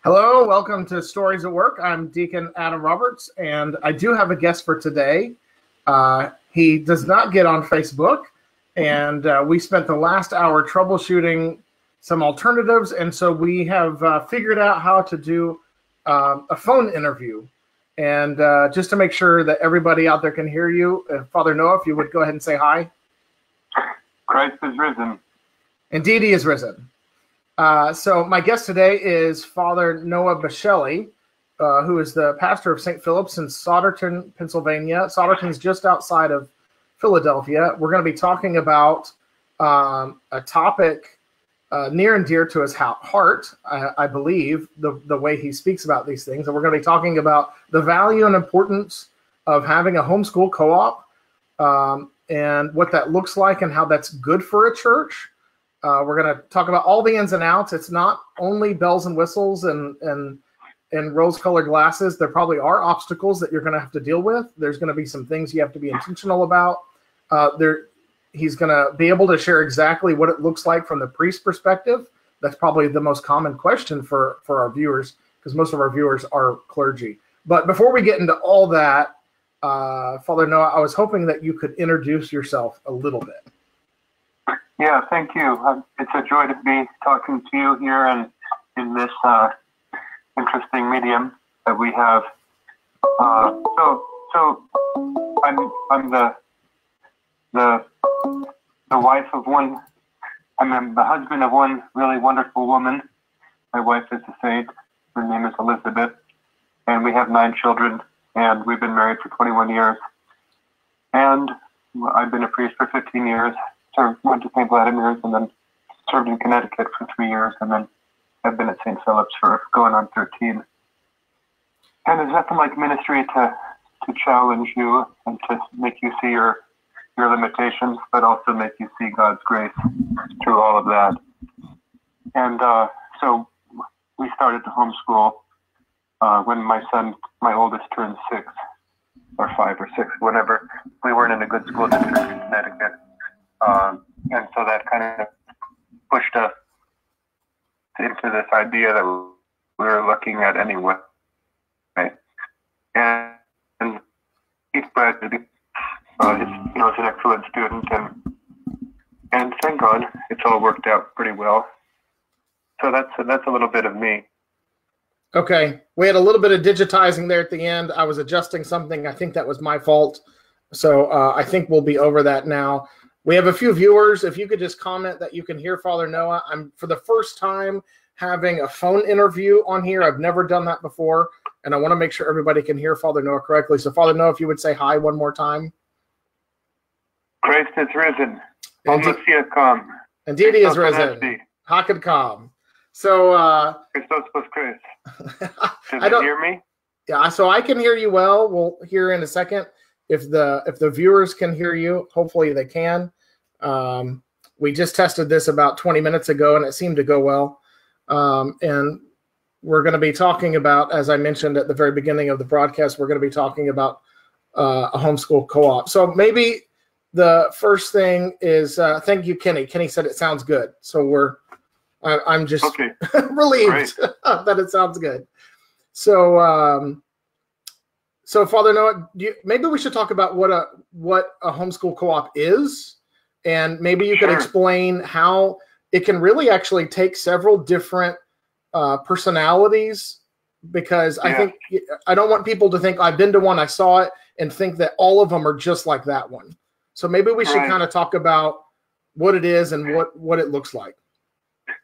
Hello, welcome to Stories at Work. I'm Deacon Adam Roberts, and I do have a guest for today. He does not get on Facebook, and we spent the last hour troubleshooting some alternatives, and so we have figured out how to do a phone interview. And just to make sure that everybody out there can hear you, Father Noah, if you would go ahead and say hi. Christ is risen. Indeed, he is risen. So my guest today is Father Noah Bushelli, who is the pastor of St. Philip's in Souderton, Pennsylvania. Souderton's just outside of Philadelphia. We're going to be talking about a topic near and dear to his heart, I believe, the way he speaks about these things. And we're going to be talking about the value and importance of having a homeschool co-op and what that looks like and how that's good for a church. We're going to talk about all the ins and outs. It's not only bells and whistles and rose-colored glasses. There probably are obstacles that you're going to have to deal with. There's going to be some things you have to be intentional about. He's going to be able to share exactly what it looks like from the priest perspective. That's probably the most common question for our viewers, because most of our viewers are clergy. But before we get into all that, Father Noah, I was hoping that you could introduce yourself a little bit. Yeah, thank you. It's a joy to be talking to you here and in this interesting medium that we have. So I'm the wife of one. I'm the husband of one really wonderful woman. My wife is a saint. Her name is Elizabeth, and we have 9 children. And we've been married for 21 years. And I've been a priest for 15 years. Went to St. Vladimir's and then served in Connecticut for 3 years, and then I've been at St. Philip's for going on 13. And there's nothing like ministry to challenge you and to make you see your limitations, but also make you see God's grace through all of that. And so we started to homeschool when my oldest turned 6 or 5 or 6, whenever. We weren't in a good school district in Connecticut. And so that kind of pushed us into this idea that we were looking at anyway. And he's graduated. He's an excellent student, and thank God it's all worked out pretty well. So that's a little bit of me. Okay, we had a little bit of digitizing there at the end. I was adjusting something. I think that was my fault. So I think we'll be over that now. We have a few viewers. If you could just comment that you can hear Father Noah. I'm, for the first time, having a phone interview on here. I've never done that before, and I want to make sure everybody can hear Father Noah correctly. So, Father Noah, if you would say hi one more time. Christ is risen. Indeed, he is risen. Hakad Kam. So, Christos post Christ. Can you hear me? Yeah, so I can hear you well. We'll hear in a second. If the viewers can hear you, hopefully they can. We just tested this about 20 minutes ago, and it seemed to go well. And we're going to be talking about, as I mentioned at the very beginning of the broadcast, we're going to be talking about a homeschool co-op. So maybe the first thing is, thank you, Kenny. Kenny said it sounds good. So I'm just okay. relieved that it sounds good. So, So, Father Noah, maybe we should talk about what a homeschool co-op is, and maybe you could explain how it can really actually take several different personalities, because I think I don't want people to think I've been to one, I saw it, and think that all of them are just like that one. So maybe we should kind of talk about what it is and what it looks like.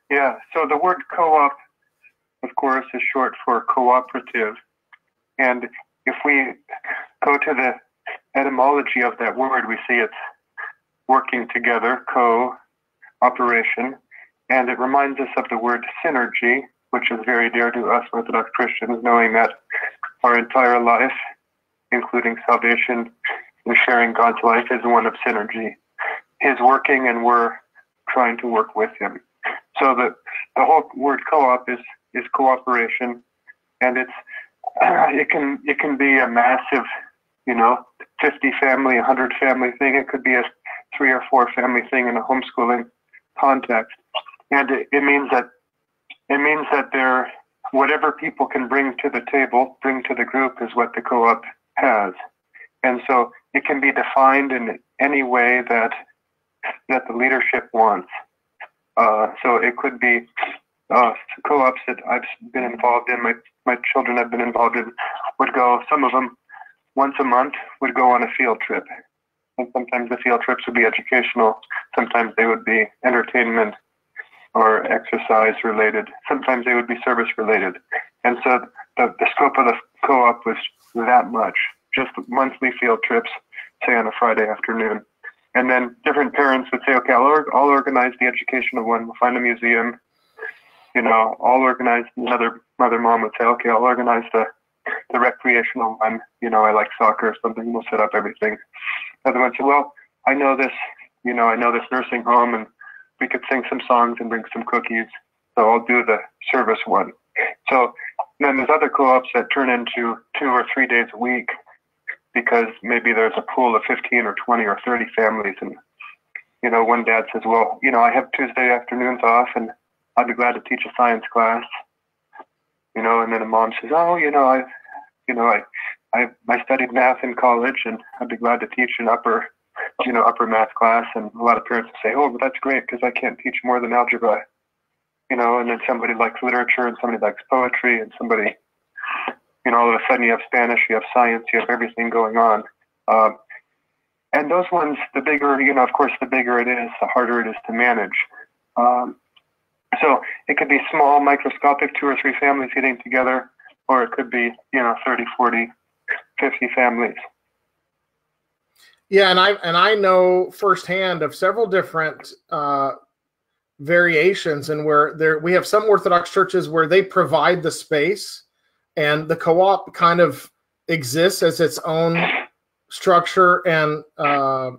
Yeah, so the word co-op, of course, is short for cooperative, and if we go to the etymology of that word, we see it's working together, cooperation, and it reminds us of the word synergy, which is very dear to us Orthodox Christians, knowing that our entire life, including salvation and sharing God's life, is one of synergy. His working and we're trying to work with him. So the whole word co-op is cooperation, and it can be a massive, 50 family, 100 family thing. It could be a 3 or 4 family thing in a homeschooling context, and it means that there whatever people can bring to the table, bring to the group, is what the co-op has. And so it can be defined in any way that the leadership wants. So it could be co-ops that I've been involved in, my children have been involved in, would go, some of them once a month would go on a field trip. And sometimes the field trips would be educational. Sometimes they would be entertainment or exercise related. Sometimes they would be service related. And so the scope of the co-op was that much, just monthly field trips, say on a Friday afternoon. And then different parents would say, okay, I'll organize the educational one. We'll find a museum. I'll organize, another mom would say, okay, I'll organize the recreational one. I like soccer or something. We'll set up everything. Another one said, well, I know this nursing home, and we could sing some songs and bring some cookies. So I'll do the service one. So then there's other co-ops that turn into 2 or 3 days a week, because maybe there's a pool of 15 or 20 or 30 families. And, one dad says, well, I have Tuesday afternoons off, and I'd be glad to teach a science class. And then a mom says, oh, I studied math in college, and I'd be glad to teach an upper math class. And a lot of parents will say, oh, but that's great, because I can't teach more than algebra. And then somebody likes literature, and somebody likes poetry, and somebody, all of a sudden you have Spanish, you have science, you have everything going on. And those ones, the bigger, of course, the bigger it is, the harder it is to manage. So it could be small, microscopic 2 or 3 families getting together, or it could be, 30, 40, 50 families. Yeah, and I know firsthand of several different variations, and where we have some Orthodox churches where they provide the space, and the co-op kind of exists as its own structure and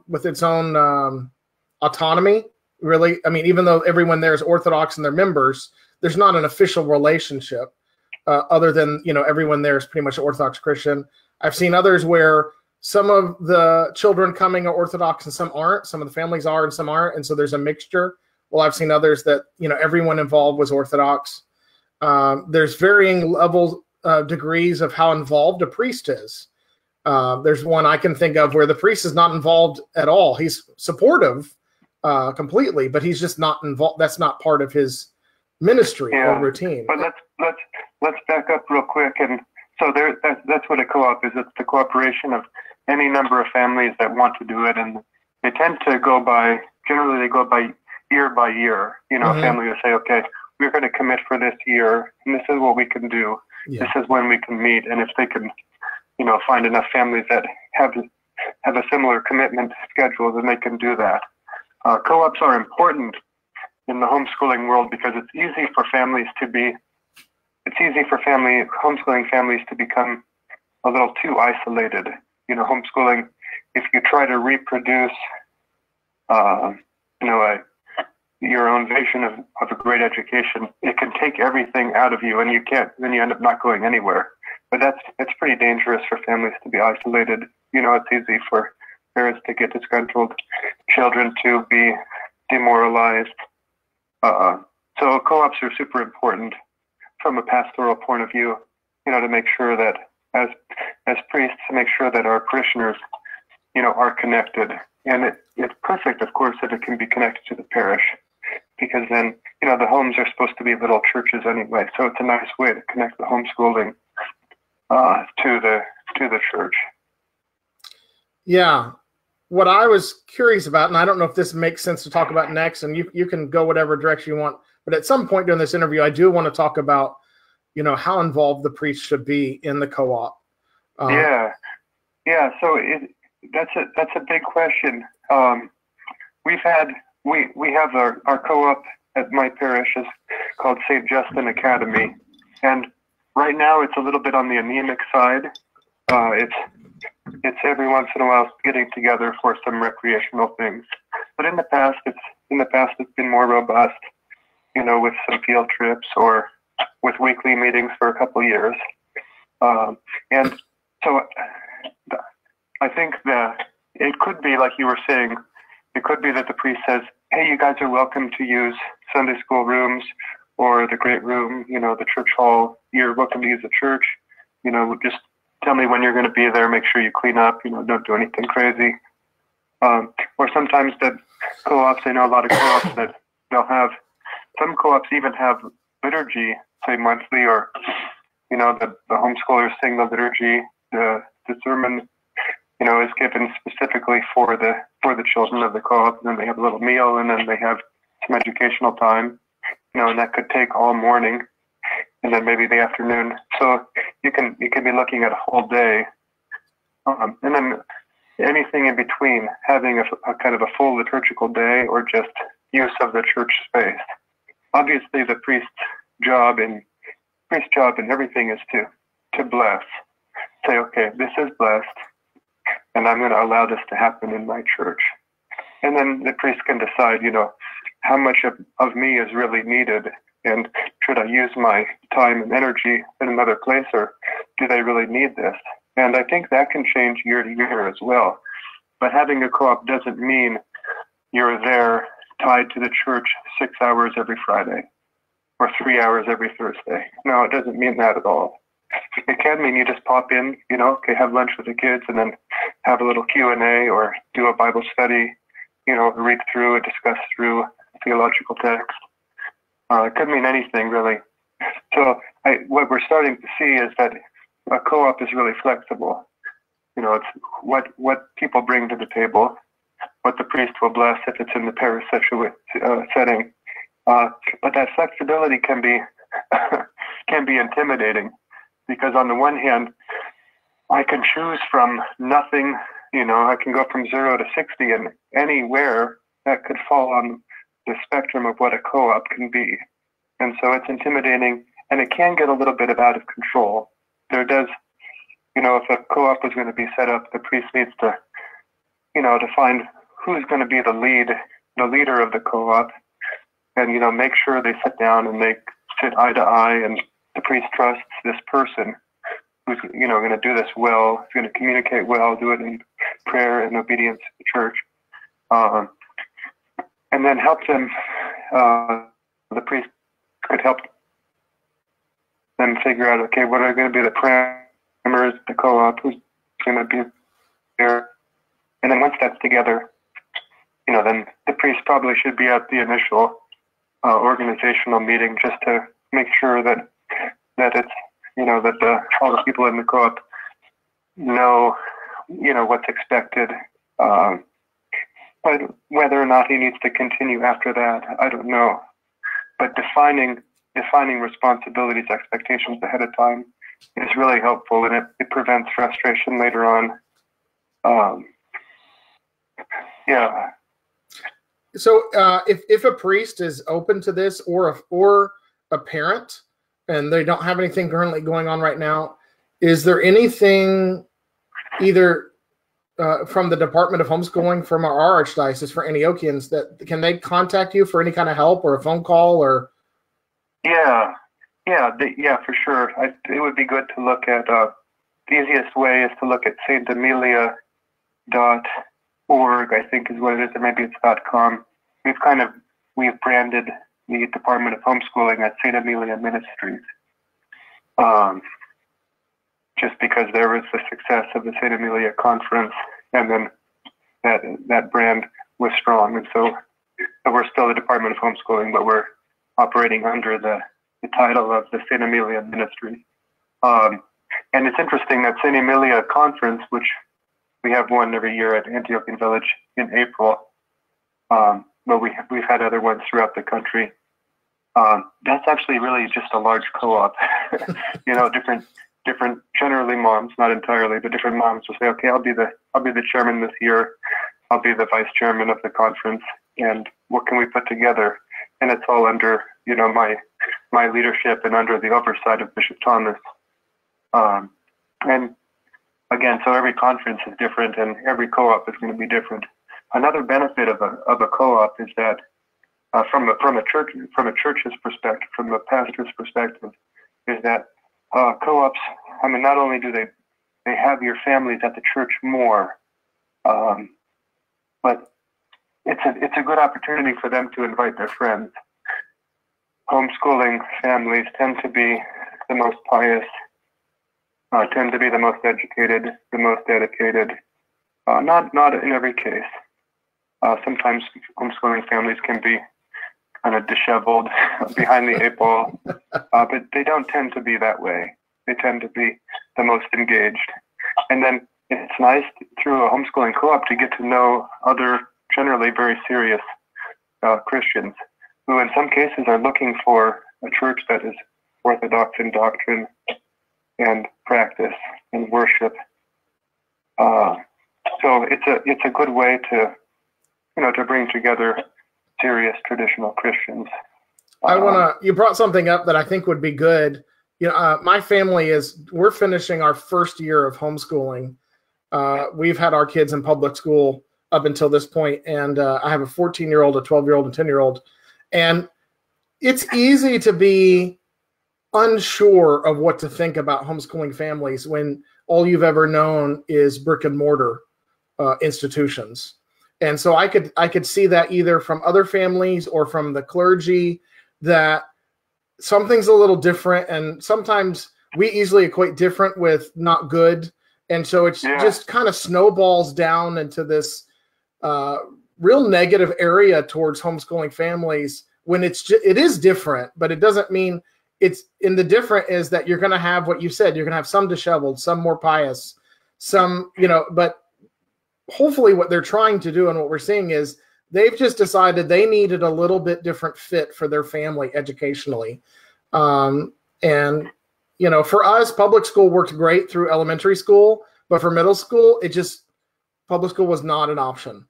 with its own autonomy. Really, I mean, even though everyone there is Orthodox and they're members, there's not an official relationship other than, everyone there is pretty much Orthodox Christian. I've seen others where some of the children coming are Orthodox and some aren't. Some of the families are and some aren't. And so there's a mixture. Well, I've seen others that, everyone involved was Orthodox. There's varying levels, degrees of how involved a priest is. There's one I can think of where the priest is not involved at all. He's supportive completely, but he's just not involved. That's not part of his ministry or routine. But let's back up real quick. And so that's what a co-op is. It's the cooperation of any number of families that want to do it, and they tend to go by year by year. A family will say, okay, we're going to commit for this year, and this is what we can do. Yeah. This is when we can meet, and if they can, find enough families that have a similar commitment schedule, then they can do that. Co-ops are important in the homeschooling world because it's easy for homeschooling families to become a little too isolated. Homeschooling, if you try to reproduce, your own vision of a great education, it can take everything out of you, and then you end up not going anywhere. But it's pretty dangerous for families to be isolated. It's easy for parents to get disgruntled, children to be demoralized. So co-ops are super important from a pastoral point of view, to make sure that as priests, to make sure that our parishioners, are connected. And it's perfect, of course, that it can be connected to the parish, because then, the homes are supposed to be little churches anyway. So it's a nice way to connect the homeschooling to the church. Yeah. What I was curious about, and I don't know if this makes sense to talk about next, and you can go whatever direction you want, but at some point during this interview, I do want to talk about, how involved the priest should be in the co-op. Yeah. So that's a big question. We have our co-op at my parish is called St. Justin Academy, and right now it's a little bit on the anemic side. It's every once in a while getting together for some recreational things, but in the past it's been more robust, with some field trips or with weekly meetings for a couple years, and so I think that it could be like you were saying. It could be that the priest says, hey, you guys are welcome to use Sunday school rooms or the great room, the church hall. You're welcome to use the church. Just tell me when you're going to be there. Make sure you clean up. Don't do anything crazy. Or sometimes the co-ops, I know a lot of co-ops that they'll have, some co-ops even have liturgy, say monthly, or, the homeschoolers sing the liturgy, the sermon, is given specifically for the children of the co-op, and then they have a little meal, and then they have some educational time, and that could take all morning, and then maybe the afternoon. So you can be looking at a whole day, and then anything in between, having a kind of a full liturgical day or just use of the church space. Obviously, the priest's job and everything is to bless. Say, okay, this is blessed, and I'm going to allow this to happen in my church. And then the priest can decide, how much of me is really needed, and should I use my time and energy in another place, or do they really need this? And I think that can change year to year as well. But having a co-op doesn't mean you're there tied to the church 6 hours every Friday or 3 hours every Thursday. No, it doesn't mean that at all. It can mean you just pop in, have lunch with the kids and then have a little Q&A or do a Bible study, read through and discuss through a theological text. It could mean anything, really. So what we're starting to see is that a co-op is really flexible. It's what people bring to the table, what the priest will bless if it's in the parish setting. But that flexibility can be can be intimidating, because on the one hand, I can choose from nothing. I can go from 0 to 60, and anywhere that could fall on the spectrum of what a co-op can be. And so it's intimidating, and it can get a little bit out of control. There does, if a co-op was going to be set up, the priest needs to, to find who's going to be the leader of the co-op, and, make sure they sit down and they sit eye to eye, and the priest trusts this person who's, going to do this well, who's going to communicate well, do it in prayer and obedience to the church, and then help them, the priest could help them figure out, okay, what are going to be the parameters of the co-op, who's going to be there. And then once that's together, then the priest probably should be at the initial organizational meeting just to make sure that it's, that all the people in the co-op know, what's expected. But whether or not he needs to continue after that, I don't know. But defining responsibilities, expectations ahead of time is really helpful, and it prevents frustration later on. Yeah. So if a priest is open to this, or a parent, and they don't have anything currently going on right now, is there anything either from the Department of Homeschooling from our Archdiocese for Antiochians that can they contact you for any kind of help or a phone call or? Yeah, for sure. It would be good to look at, the easiest way is to look at saintamelia.org, I think is what it is, or maybe it's .com. We've branded the Department of Homeschooling at St. Amelia Ministries, just because there was the success of the St. Amelia Conference, and then that brand was strong, and so we're still the Department of Homeschooling, but we're operating under the title of the St. Amelia Ministry. And it's interesting that St. Amelia Conference, which we have one every year at Antiochian Village in April, but we've had other ones throughout the country. That's actually really just a large co-op. different generally moms, not entirely, but different moms will say, okay, I'll be the chairman this year. I'll be the vice chairman of the conference, and what can we put together? And it's all under, my leadership and under the oversight of Bishop Thomas. And again, so every conference is different, and every co-op is going to be different. Another benefit of a co-op is that, from a church's perspective, from a pastor's perspective, is that co-ops, not only do they have your families at the church more, but it's a good opportunity for them to invite their friends. homeschooling families tend to be the most pious, tend to be the most educated, the most dedicated. Not in every case. Sometimes homeschooling families can be kind of disheveled, behind the eight ball, but they don't tend to be that way. They tend to be the most engaged. And then it's nice through a homeschooling co-op to get to know other generally very serious Christians who in some cases are looking for a church that is orthodox in doctrine and practice and worship. So it's a good way to, to bring together serious traditional Christians. You brought something up that I think would be good. My family we're finishing our first year of homeschooling. We've had our kids in public school up until this point, and I have a 14-year-old, a 12-year-old, and 10-year-old. And it's easy to be unsure of what to think about homeschooling families when all you've ever known is brick and mortar institutions. And so I could see that either from other families or from the clergy, that something's a little different, and sometimes we easily equate different with not good. And so it's just kind of snowballs down into this real negative area towards homeschooling families when it is different, but it doesn't mean it's in the different is that you're going to have what you said, you're going to have some disheveled, some more pious, some, but hopefully what they're trying to do and what we're seeing is they've just decided they needed a little bit different fit for their family educationally. And, for us, public school worked great through elementary school, but for middle school, public school was not an option.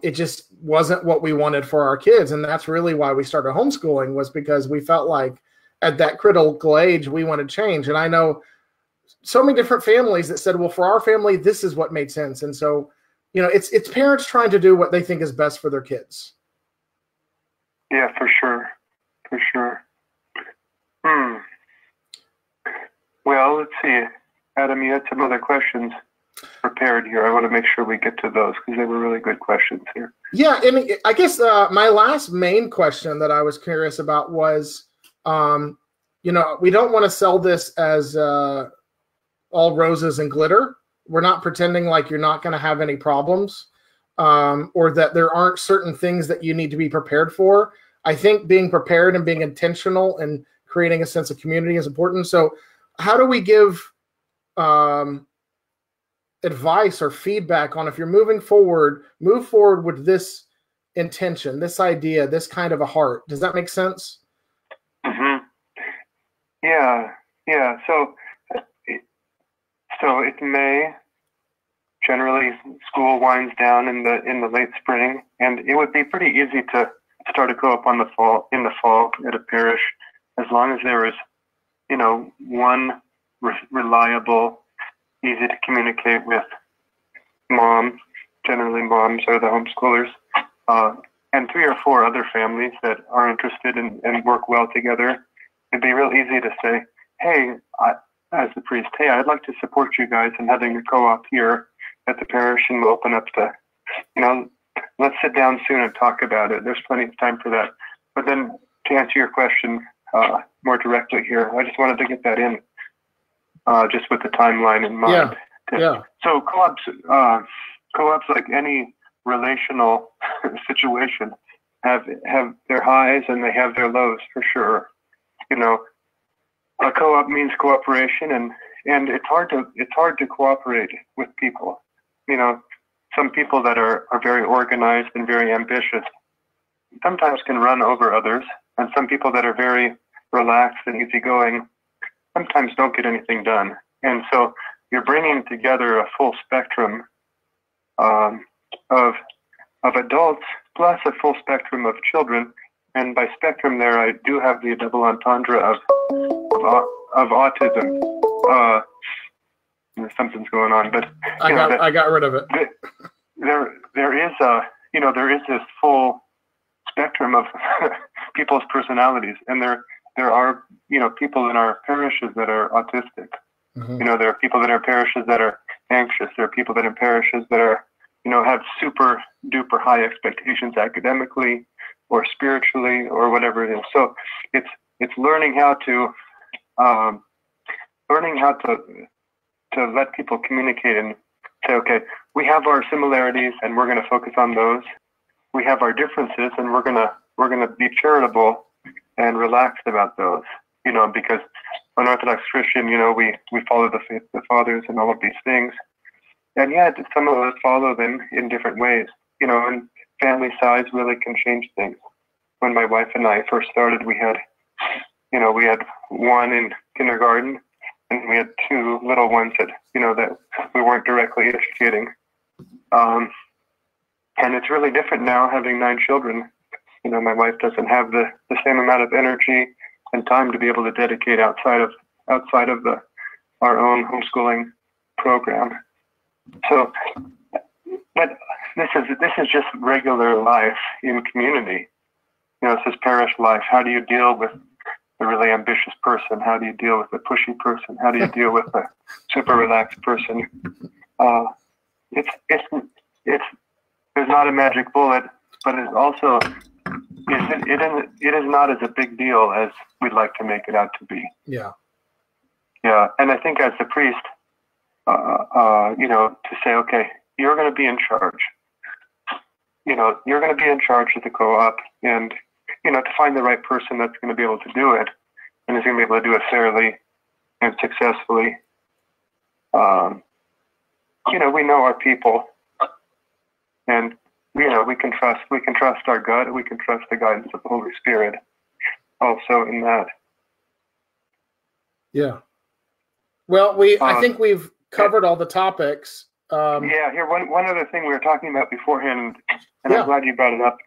It just wasn't what we wanted for our kids. And that's really why we started homeschooling, was because we felt like at that critical age, we wanted change. And I know so many different families that said, well, for our family, this is what made sense. And so, it's parents trying to do what they think is best for their kids. Yeah, for sure. For sure. Well, let's see. Adam, you had some other questions prepared here. I want to make sure we get to those because they were really good questions here. Yeah, and I guess my last main question that I was curious about was, we don't want to sell this as all roses and glitter. We're not pretending like you're not going to have any problems, or that there aren't certain things that you need to be prepared for. I think being prepared and being intentional and creating a sense of community is important. So how do we give advice or feedback on if you're moving forward, move forward with this intention, this idea, this kind of a heart? Does that make sense? Mm-hmm. Yeah. So it's May. Generally, school winds down in the late spring, and it would be pretty easy to start a co-op in the fall at a parish, as long as there is, one reliable, easy to communicate with mom. Generally, moms are the homeschoolers, and 3 or 4 other families that are interested and work well together. It'd be real easy to say, hey, as the priest, hey, I'd like to support you guys in having a co-op here at the parish, and we'll open up to, let's sit down soon and talk about it. There's plenty of time for that. But then to answer your question more directly here, I just wanted to get that in, just with the timeline in mind. Yeah. So co-ops, like any relational situation, have their highs and they have their lows for sure. A co-op means cooperation, and it's hard to cooperate with people. Some people that are very organized and very ambitious sometimes can run over others, and some people that are very relaxed and easygoing sometimes don't get anything done. And so you're bringing together a full spectrum of adults plus a full spectrum of children. And by spectrum there, I do have the double entendre of autism. Something's going on, but I got rid of it. There is this full spectrum of people's personalities, and there are people in our parishes that are autistic. Mm-hmm. There are people that are parishes that are anxious. There are people that are parishes that are have super duper high expectations academically, or spiritually or whatever it is. So it's learning how to let people communicate and say, okay, we have our similarities and we're going to focus on those. We have our differences and we're going to be charitable and relaxed about those. Because an Orthodox Christian, we follow the faith of the fathers and all of these things. And yet some of us follow them in different ways, and family size really can change things. When my wife and I first started, we had one in kindergarten and we had two little ones that we weren't directly educating. And it's really different now having 9 children. My wife doesn't have the same amount of energy and time to be able to dedicate outside of our own homeschooling program. So, but this is just regular life in community. This is parish life. How do you deal with a really ambitious person? How do you deal with a pushy person? How do you deal with a super relaxed person? There's not a magic bullet, but it's also it is not as a big deal as we'd like to make it out to be. Yeah. Yeah, and I think as the priest, to say, okay, you're going to be in charge. You're going to be in charge of the co-op, and to find the right person that's going to be able to do it, and is going to be able to do it fairly and successfully. We know our people, and we can trust our gut. We can trust the guidance of the Holy Spirit also in that. Yeah. Well, I think we've covered all the topics. Here, one other thing we were talking about beforehand, and Yeah. I'm glad you brought it up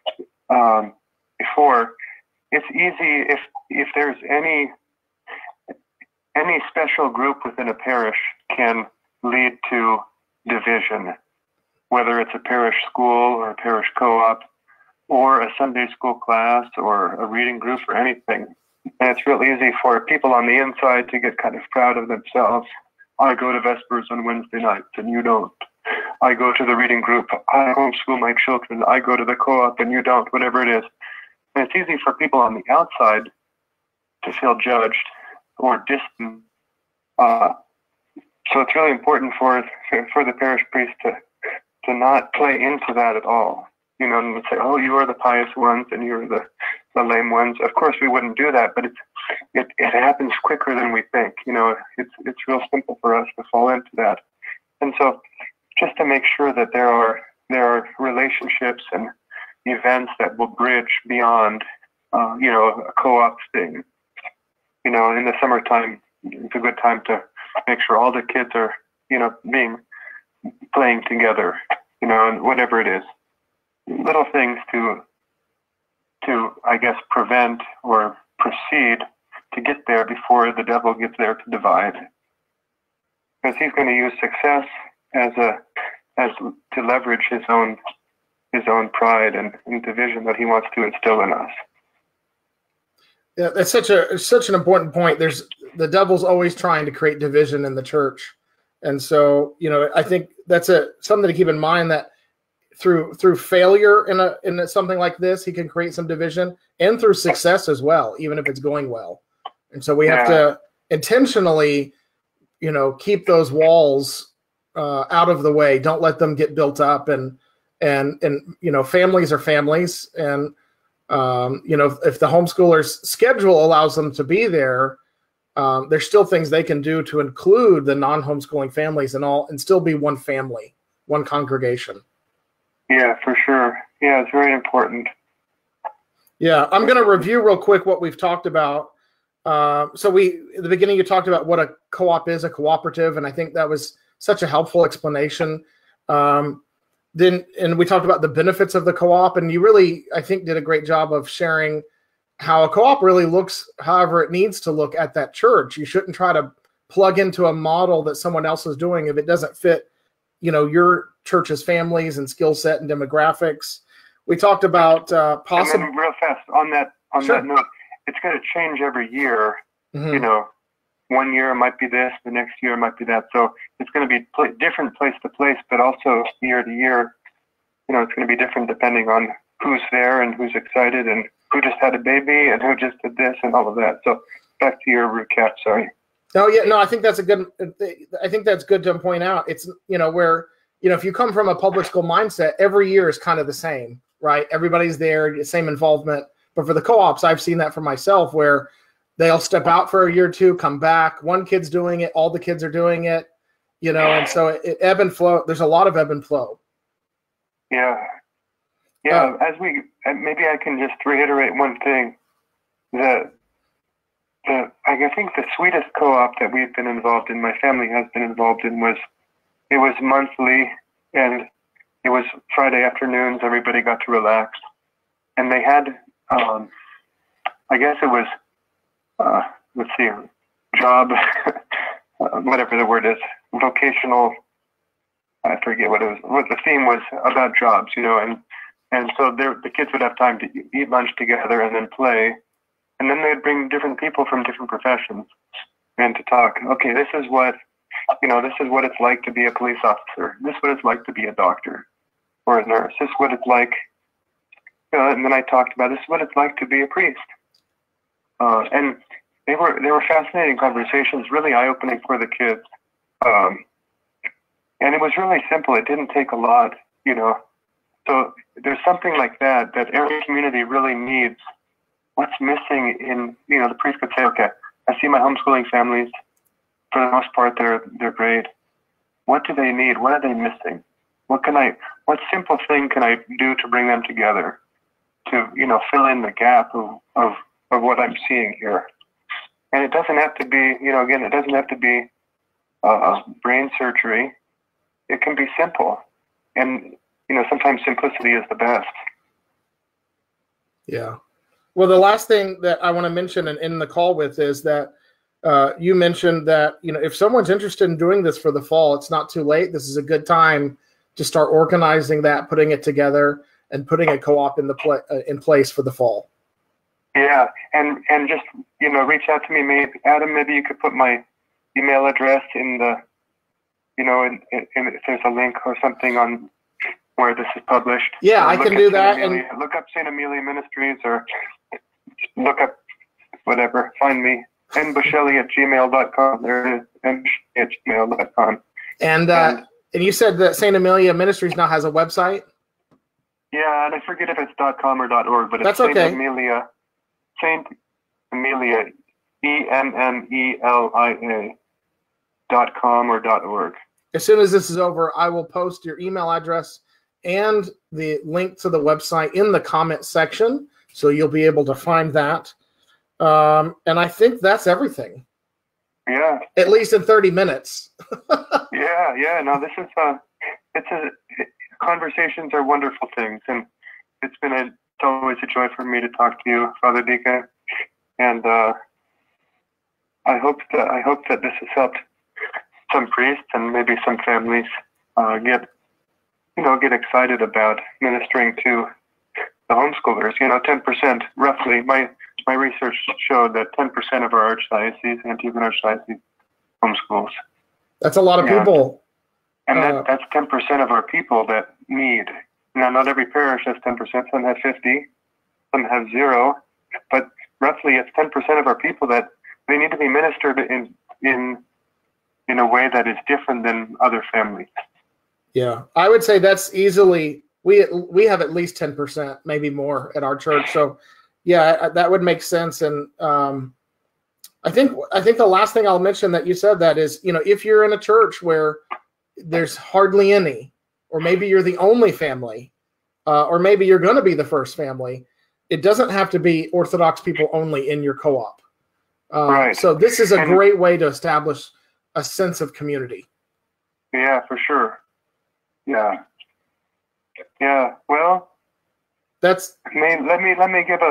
before. It's easy if there's any special group within a parish can lead to division, whether it's a parish school or a parish co-op or a Sunday school class or a reading group or anything. And it's real easy for people on the inside to get kind of proud of themselves. I go to Vespers on Wednesday nights and you don't. I go to the reading group. I homeschool my children. I go to the co-op and you don't, whatever it is. And it's easy for people on the outside to feel judged or distant. So it's really important for the parish priest to not play into that at all. And say, oh, you are the pious ones and you're the lame ones. Of course, we wouldn't do that, but it happens quicker than we think. It's real simple for us to fall into that. And so just to make sure that there are relationships and events that will bridge beyond, a co-op thing. In the summertime, it's a good time to make sure all the kids are, playing together, and whatever it is. Little things to, I guess, prevent or proceed to get there before the devil gets there to divide. Because he's going to use success as to leverage his own pride and division that he wants to instill in us. Yeah, that's such an important point. The devil's always trying to create division in the church. And so, I think that's something to keep in mind, that through failure in something like this, he can create some division, and through success as well, even if it's going well. And so we have to intentionally, keep those walls out of the way. Don't let them get built up, and families are families. And, if the homeschooler's schedule allows them to be there, there's still things they can do to include the non-homeschooling families and still be one family, one congregation. Yeah, for sure. Yeah, it's very important. Yeah, I'm going to review real quick what we've talked about. So at the beginning, you talked about what a co-op is, a cooperative, and I think that was such a helpful explanation. And we talked about the benefits of the co-op, and you really, I think, did a great job of sharing how a co-op really looks however it needs to look at that church. You shouldn't try to plug into a model that someone else is doing if it doesn't fit, your church's families and skill set and demographics. We talked about possible. And then real fast on that Sure. note, it's going to change every year. Mm-hmm. One year it might be this, the next year it might be that. So it's going to be different place to place, but also year to year. It's going to be different depending on who's there and who's excited and who just had a baby and who just did this and all of that. So back to your recap. Sorry. Oh yeah, no, I think that's good to point out. It's, where, if you come from a public school mindset, every year is kind of the same, right? Everybody's there, same involvement. But for the co-ops, I've seen that for myself, where they'll step out for a year or two, come back. One kid's doing it, all the kids are doing it, and so it ebb and flow. There's a lot of ebb and flow. Yeah. Yeah. Maybe I can just reiterate one thing, that I think the sweetest co-op that we've been involved in, my family has been involved in, was monthly, and it was Friday afternoons. Everybody got to relax, and they had, I guess it was, let's see, job, whatever the word is, vocational. I forget what it was. What the theme was about jobs, and so the kids would have time to eat lunch together and then play. And then they'd bring different people from different professions and to talk. Okay, this is what it's like to be a police officer. This is what it's like to be a doctor or a nurse. This is what it's like. And then I talked about, this is what it's like to be a priest. And they were fascinating conversations, really eye-opening for the kids. And it was really simple. It didn't take a lot, So there's something like that every community really needs. What's missing in, the priest could say, okay, I see my homeschooling families, for the most part, they're great. What do they need? What are they missing? What simple thing can I do to bring them together to, fill in the gap of what I'm seeing here? And it doesn't have to be, again, it doesn't have to be brain surgery. It can be simple. And, sometimes simplicity is the best. Yeah. Well, the last thing that I want to mention and end the call with is that you mentioned that, if someone's interested in doing this for the fall, it's not too late. This is a good time to start organizing that, putting it together, and putting a co-op in place for the fall. Yeah, and just, reach out to me. Maybe, Adam, maybe you could put my email address in the, if there's a link or something on where this is published. Yeah, I can do that. And look up St. Amelia Ministries, or look up whatever. Find me, nbushelli@gmail.com. There it is, nbushelli@gmail.com. And you said that St. Amelia Ministries now has a website? Yeah, and I forget if it's .com or .org, but it's That's okay. Saint Amelia, EMMELIA.com or .org. As soon as this is over, I will post your email address and the link to the website in the comment section, so you'll be able to find that. And I think that's everything. Yeah. At least in 30 minutes. Yeah. No, this is conversations are wonderful things, and it's always a joy for me to talk to you, Father Dika, and I hope that this has helped some priests and maybe some families get excited about ministering to the homeschoolers. 10% roughly. My research showed that 10% of our archdiocese, Antioch Archdiocese, homeschools. That's a lot of people. And that's 10% of our people that need. Now, not every parish has 10%. Some have 50, some have 0. But roughly, it's 10% of our people that they need to be ministered in a way that is different than other families. Yeah, I would say that's easily, we have at least 10%, maybe more at our church. So, yeah, that would make sense. And I think the last thing I'll mention that you said that is, if you're in a church where there's hardly any, or maybe you're the only family, or maybe you're going to be the first family, it doesn't have to be Orthodox people only in your co-op. Right. So this is a great way to establish a sense of community. Yeah, for sure. Yeah. Well, let me give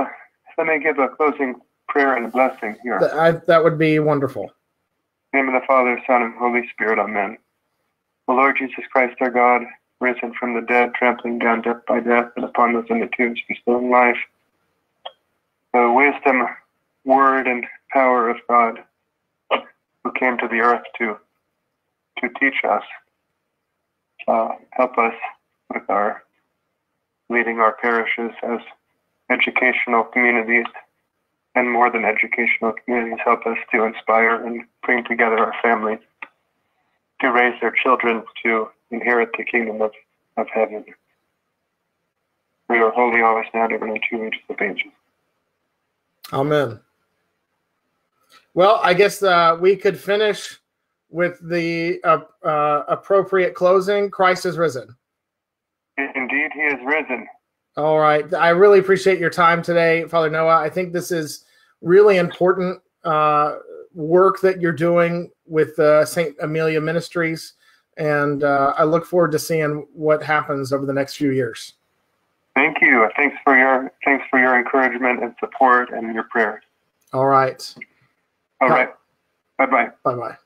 a closing prayer and a blessing here. That would be wonderful. In the name of the Father, Son, and Holy Spirit. Amen. O Lord Jesus Christ, our God, risen from the dead, trampling down death by death, and upon those in the tombs bestowing life, the wisdom, word, and power of God, who came to the earth to teach us. Help us with our leading our parishes as educational communities, and more than educational communities, help us to inspire and bring together our families to raise their children to inherit the kingdom of heaven. We are holy, always now, and ever, and in 2 ages of ages. Amen. Well, I guess we could finish with the appropriate closing. Christ is risen. Indeed, he is risen. All right. I really appreciate your time today, Father Noah. I think this is really important work that you're doing with St. Amelia Ministries, and I look forward to seeing what happens over the next few years. Thank you. Thanks for your encouragement and support and your prayers. All right. All right. Bye-bye. Bye-bye.